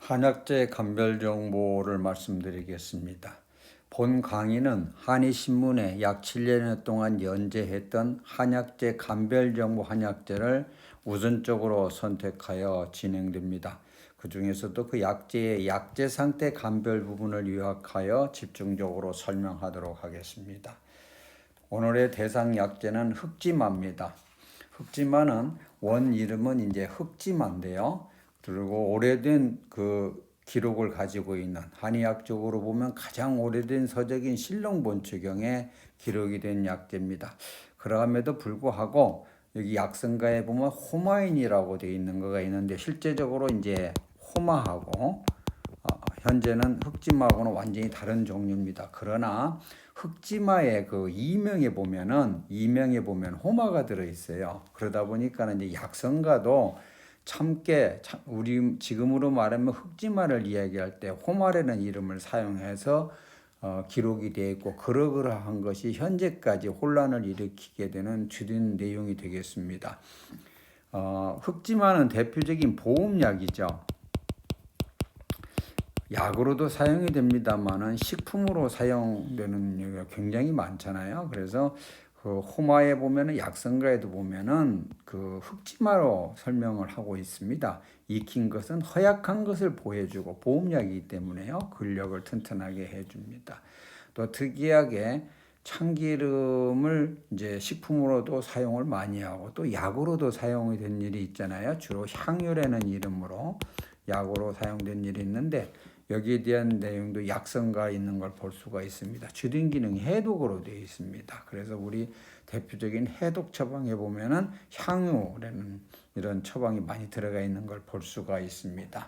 한약재 감별 정보를 말씀드리겠습니다. 본 강의는 한의신문에 약 7년 동안 연재했던 한약재 감별 정보 한약재를 우선적으로 선택하여 진행됩니다. 그 중에서도 그 약재의 약재 상태 감별 부분을 요약하여 집중적으로 설명하도록 하겠습니다. 오늘의 대상 약재는 흑지마입니다. 흑지마는 원 이름은 이제 흑지마인데요. 그리고 오래된 그 기록을 가지고 있는 한의학적으로 보면 가장 오래된 서적인 신롱본초경에 기록이 된 약재입니다. 그럼에도 불구하고 여기 약성가에 보면 호마인이라고 되어 있는 거가 있는데 실제적으로 이제 호마하고 현재는 흑지마하고는 완전히 다른 종류입니다. 그러나 흑지마의 그 이명에 보면 호마가 들어 있어요. 그러다 보니까 이제 약성가도 참깨, 우리 지금으로 말하면 흑지마를 이야기할 때 호마라는 이름을 사용해서 기록이 되어 있고 그러한 것이 현재까지 혼란을 일으키게 되는 주된 내용이 되겠습니다. 흑지마는 대표적인 보험약이죠. 약으로도 사용이 됩니다만은 식품으로 사용되는 경우가 굉장히 많잖아요. 그래서 그 호마에 보면은 약성가에도 보면은 그 흑지마로 설명을 하고 있습니다. 익힌 것은 허약한 것을 보여주고 보험약이기 때문에요. 근력을 튼튼하게 해줍니다. 또 특이하게 참기름을 이제 식품으로도 사용을 많이 하고 또 약으로도 사용이 된 일이 있잖아요. 주로 향유라는 이름으로 약으로 사용된 일이 있는데 여기에 대한 내용도 약성가 있는 걸 볼 수가 있습니다. 주된 기능이 해독으로 되어 있습니다. 그래서 우리 대표적인 해독 처방에 보면은 향유라는 이런 처방이 많이 들어가 있는 걸 볼 수가 있습니다.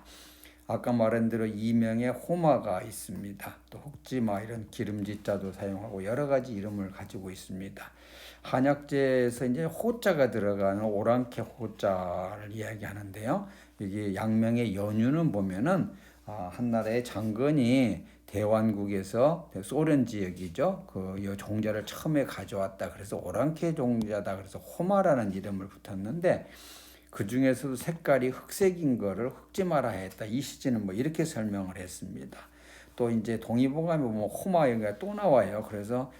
아까 말한 대로 이명에 호마가 있습니다. 또 흑지마 이런 기름지자도 사용하고 여러 가지 이름을 가지고 있습니다. 한약재에서 이제 호자가 들어가는 오랑캐 호자를 이야기하는데요. 이게 양명의 연유는 보면은 한나라의 장건이 대환국에서 소련 지역이죠. 그 종자를 처음에 가져왔다. 그래서 오랑캐 종자다. 그래서 호마라는 이름을 붙였는데 그 중에서도 색깔이 흑색인 거를 흑지마라 했다. 이 시제는 뭐 이렇게 설명을 했습니다. 또 이제 동의보감에 보면 호마 여기가 또 나와요. 그래서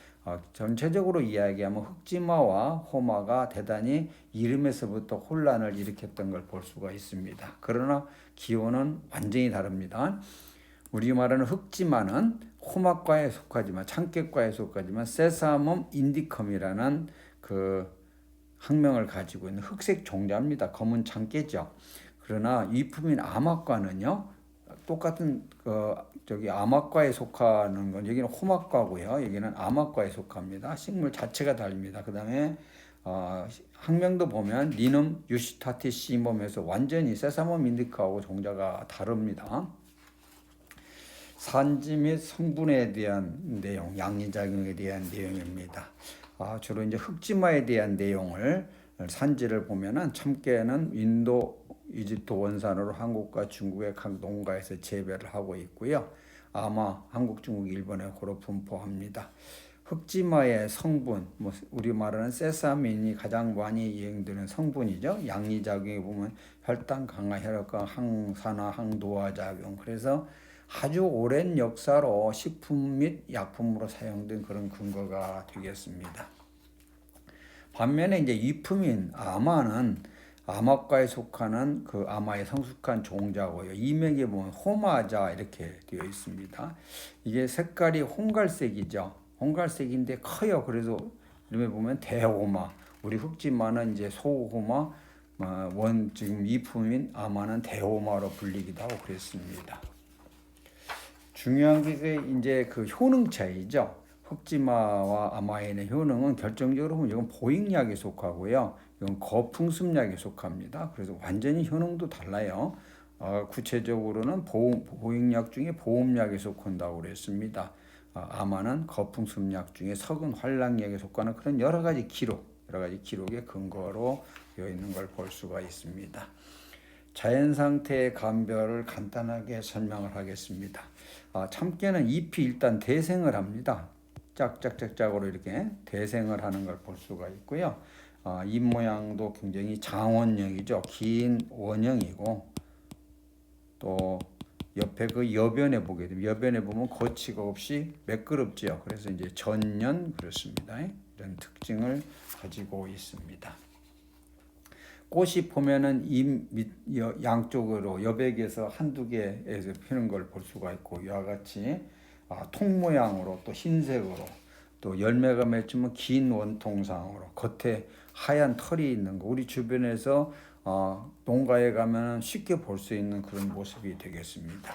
전체적으로 이야기하면 흑지마와 호마가 대단히 이름에서부터 혼란을 일으켰던 걸 볼 수가 있습니다. 그러나 기호는 완전히 다릅니다. 우리 말하는 흑지마는 호막과에 속하지만 참깨과에 속하지만 세사멈 인디컴이라는 그 학명을 가지고 있는 흑색 종자입니다. 검은 참깨죠. 그러나 위품인 아막과는요. 똑같은 아막과에 속하는 건 여기는 호막과고요. 여기는 아막과에 속합니다. 식물 자체가 다릅니다. 그다음에 학명도 보면 리눔 유시타티시멈에서 완전히 세사멈 인디카하고 종자가 다릅니다. 산지 및 성분에 대한 내용, 양리작용에 대한 내용입니다. 주로 이제 흑지마에 대한 내용을 산지를 보면은 참깨는 인도, 이집트 원산으로 한국과 중국의 각 농가에서 재배를 하고 있고요. 아마 한국, 중국, 일본에 고루 분포합니다. 흑지마의 성분, 우리 말하는 세사민이 가장 많이 이용되는 성분이죠. 양리작용에 보면 혈당 강화, 혈액과 항산화, 항노화 작용. 그래서 아주 오랜 역사로 식품 및 약품으로 사용된 그런 근거가 되겠습니다. 반면에 이제 위품인 아마는 아마과에 속하는 그 아마의 성숙한 종자고요. 이맥에 보면 호마자 이렇게 되어 있습니다. 이게 색깔이 홍갈색이죠. 홍갈색인데 커요. 그래서 이름에 보면 대호마. 우리 흑지마는 이제 소호마, 지금 위품인 아마는 대호마로 불리기도 하고 그랬습니다. 중요한 게 이제 그 효능 차이죠. 흑지마와 아마인의 효능은 결정적으로 보면 이건 보익약에 속하고요. 이건 거풍습약에 속합니다. 그래서 완전히 효능도 달라요. 구체적으로는 보익약 중에 보험약에 속한다고 그랬습니다. 아마는 거풍습약 중에 석은 활락약에 속하는 그런 여러 가지 기록의 근거로 되어 있는 걸 볼 수가 있습니다. 자연 상태의 감별을 간단하게 설명을 하겠습니다. 참깨는 잎이 일단 대생을 합니다. 짝짝짝짝으로 이렇게 대생을 하는 걸 볼 수가 있고요. 잎 모양도 굉장히 장원형이죠. 긴 원형이고 또 옆에 그 여변에 보게 되면 여변에 보면 거치가 없이 매끄럽지요. 그래서 이제 전년 그렇습니다. 이런 특징을 가지고 있습니다. 꽃이 보면은 잎 양쪽으로 여백에서 한두 개에서 피는 걸 볼 수가 있고 이와 같이 통 모양으로 또 흰색으로 또 열매가 맺히면 긴 원통상으로 겉에 하얀 털이 있는 거 우리 주변에서 농가에 가면 쉽게 볼 수 있는 그런 모습이 되겠습니다.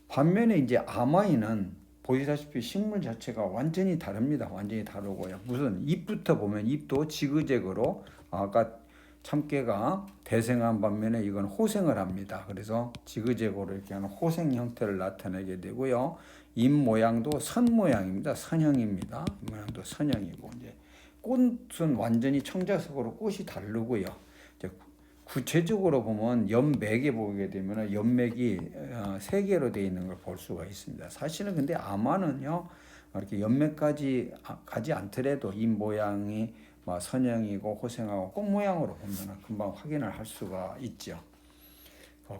반면에 이제 아마이는 보시다시피 식물 자체가 완전히 다릅니다. 완전히 다르고요. 무슨 잎부터 보면 잎도 지그재그로 아까 참깨가 대생한 반면에 이건 호생을 합니다. 그래서 지그재그로 이렇게 하는 호생 형태를 나타내게 되고요. 잎 모양도 선 모양입니다. 선형입니다. 잎 모양도 선형이고 이제 꽃은 완전히 청자색으로 꽃이 다르고요. 이제 구체적으로 보면 연맥에 보게 되면 연맥이 세 개로 되어 있는 걸 볼 수가 있습니다. 사실은 근데 아마는요 이렇게 연맥까지 가지 않더라도 잎 모양이 선형이고 호생하고 꽃 모양으로 보면 금방 확인을 할 수가 있죠.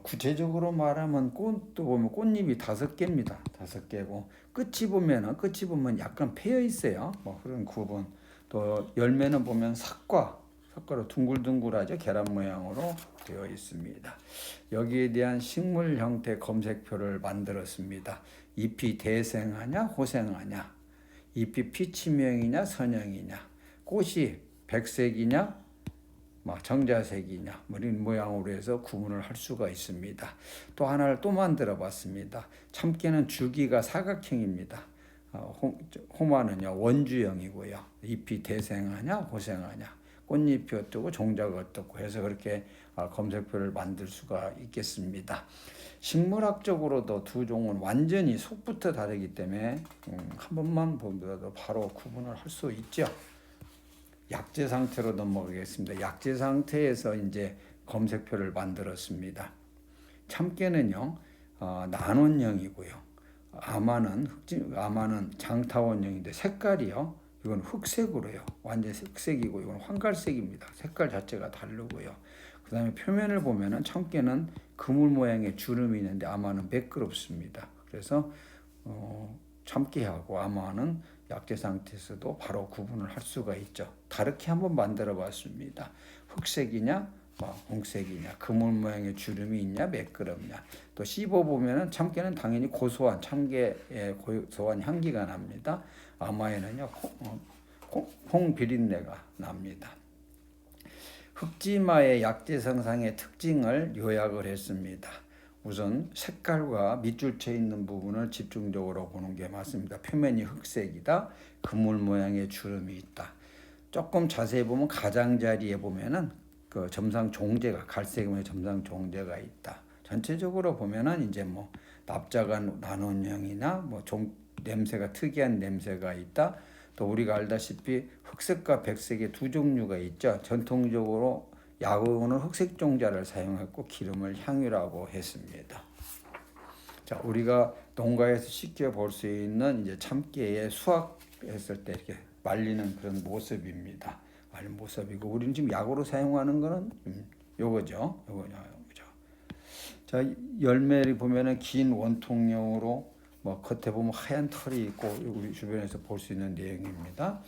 구체적으로 말하면 꽃도 보면 꽃잎이 5개입니다. 5개고 끝이 보면 약간 패여 있어요. 그런 구분. 또 열매는 보면 석가로 둥글둥글하죠. 계란 모양으로 되어 있습니다. 여기에 대한 식물 형태 검색표를 만들었습니다. 잎이 대생하냐 호생하냐, 잎이 피치명이냐 선형이냐, 꽃이 백색이냐 정자색이냐 이런 모양으로 해서 구분을 할 수가 있습니다. 또 하나를 또 만들어 봤습니다. 참깨는 줄기가 사각형입니다. 호마는요 원주형이고요. 잎이 대생하냐 호생하냐, 꽃잎이 어떻고 종자가 어떻고 해서 그렇게 검색표를 만들 수가 있겠습니다. 식물학적으로도 두 종은 완전히 속부터 다르기 때문에 한 번만 보더라도 바로 구분을 할 수 있죠. 약재 상태로 넘어가겠습니다. 약재 상태에서 이제 검색표를 만들었습니다. 참깨는요 난원형이고요. 아마는 장타원형인데 색깔이요 이건 흑색으로요. 완전 흑색이고 이건 황갈색입니다. 색깔 자체가 다르고요. 그 다음에 표면을 보면은 참깨는 그물 모양의 주름이 있는데 아마는 매끄럽습니다. 그래서 참깨하고 아마는 약재 상태에서도 바로 구분을 할 수가 있죠. 다르게 한번 만들어 봤습니다. 흑색이냐 홍색이냐, 그물 모양의 주름이 있냐 매끄럽냐. 또 씹어보면 참깨는 당연히 고소한 참깨의 고소한 향기가 납니다. 아마에는요 홍 비린내가 납니다. 흑지마의 약재 성상의 특징을 요약을 했습니다. 우선 색깔과 밑줄 쳐 있는 부분을 집중적으로 보는 게 맞습니다. 표면이 흑색이다. 그물 모양의 주름이 있다. 조금 자세히 보면 가장자리에 보면은 그 점상 종재가 갈색의 점상 종재가 있다. 전체적으로 보면은 이제 납자가 난원형이나 냄새가 특이한 냄새가 있다. 또 우리가 알다시피 흑색과 백색의 두 종류가 있죠. 전통적으로 약으로는 흑색 종자를 사용했고 기름을 향유라고 했습니다. 자, 우리가 농가에서 쉽게 볼 수 있는 이제 참깨의 수확했을 때 이렇게 말리는 그런 모습입니다. 말린 모습이고 우리는 지금 약으로 사용하는 거는 요거죠. 자, 열매를 보면은 긴 원통형으로 겉에 보면 하얀 털이 있고 우리 주변에서 볼 수 있는 내용입니다.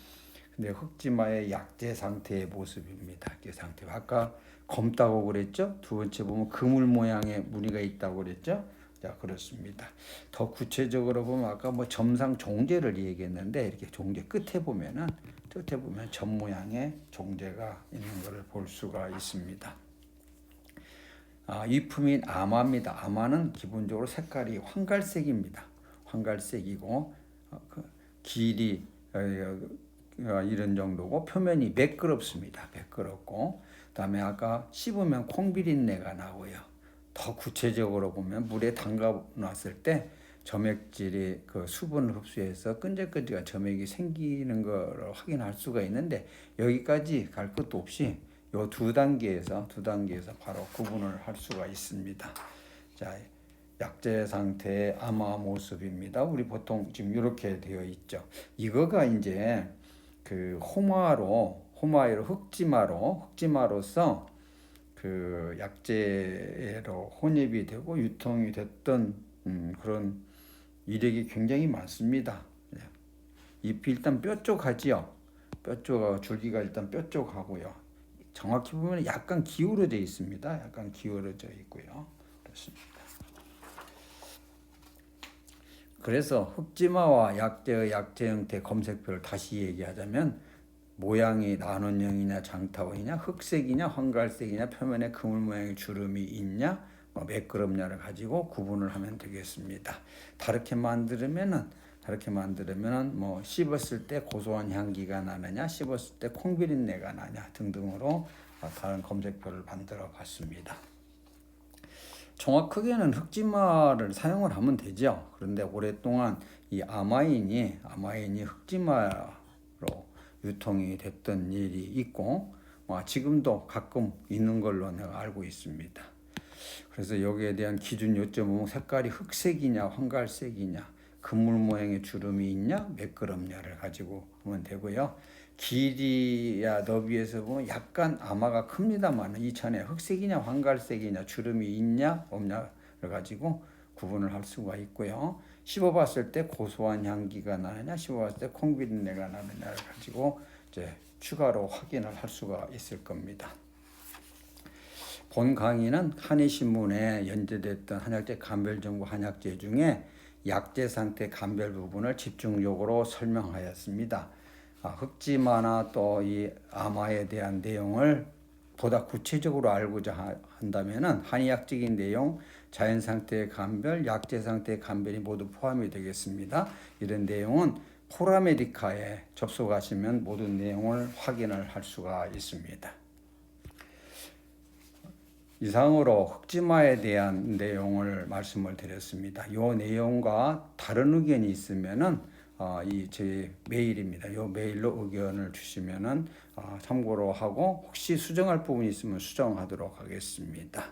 근데 흑지마의 약재 상태의 모습입니다. 약재 상태. 아까 검다고 그랬죠? 두 번째 보면 그물 모양의 무늬가 있다고 그랬죠? 자, 그렇습니다. 더 구체적으로 보면 아까 점상 종재를 얘기했는데 이렇게 종재 끝에 보면 점 모양의 종재가 있는 것을 볼 수가 있습니다. 위품인 아마입니다. 아마는 기본적으로 색깔이 황갈색입니다. 황갈색이고 길이 이런 정도고 표면이 매끄럽습니다. 매끄럽고 그다음에 아까 씹으면 콩비린내가 나고요. 더 구체적으로 보면 물에 담가 놨을 때 점액질이 그 수분을 흡수해서 끈적끈적한 점액이 생기는 걸 확인할 수가 있는데 여기까지 갈 것도 없이 요 두 단계에서 바로 구분을 할 수가 있습니다. 자, 약재 상태의 아마 모습입니다. 우리 보통 지금 이렇게 되어 있죠. 이거가 이제 그 흑지마로서 그 약재로 혼입이 되고 유통이 됐던 그런 이력이 굉장히 많습니다. 예. 잎이 일단 뾰족하지요. 뾰족하고 줄기가 일단 뾰족하고요. 정확히 보면 약간 기울어져 있습니다. 약간 기울어져 있고요. 그렇습니다. 그래서 흑지마와 약재의 약재 형태 검색표를 다시 얘기하자면 모양이 나눈형이냐 장타원이냐 흑색이냐 황갈색이냐 표면에 그물 모양의 주름이 있냐 매끄럽냐를 가지고 구분을 하면 되겠습니다. 다르게 만들면은 뭐 씹었을 때 고소한 향기가 나느냐 씹었을 때 콩비린내가 나냐 등등으로 다른 검색표를 만들어 봤습니다. 종합 크게는 흑지마를 사용을 하면 되죠. 그런데 오랫동안 이 아마인이 흑지마로 유통이 됐던 일이 있고 지금도 가끔 있는 걸로 내가 알고 있습니다. 그래서 여기에 대한 기준 요점은 색깔이 흑색이냐 황갈색이냐 그물 모양의 주름이 있냐 매끄럽냐를 가지고 하면 되고요. 길이야 너비에서 보면 약간 아마가 큽니다만 이천에 흑색이냐 황갈색이냐 주름이 있냐 없냐를 가지고 구분을 할 수가 있고요. 씹어봤을 때 고소한 향기가 나느냐 씹어봤을 때 콩비린내가 나느냐를 가지고 이제 추가로 확인을 할 수가 있을 겁니다. 본 강의는 한의신문에 연재됐던 한약재 감별정보 한약재 중에 약재 상태 감별 부분을 집중적으로 설명하였습니다. 흑지마나 또 이 아마에 대한 내용을 보다 구체적으로 알고자 한다면은 한의학적인 내용, 자연 상태의 감별, 약재 상태의 감별이 모두 포함이 되겠습니다. 이런 내용은 포라메디카에 접속하시면 모든 내용을 확인을 할 수가 있습니다. 이상으로 흑지마에 대한 내용을 말씀을 드렸습니다. 이 내용과 다른 의견이 있으면은 이 제 메일입니다. 이 메일로 의견을 주시면은 참고로 하고 혹시 수정할 부분이 있으면 수정하도록 하겠습니다.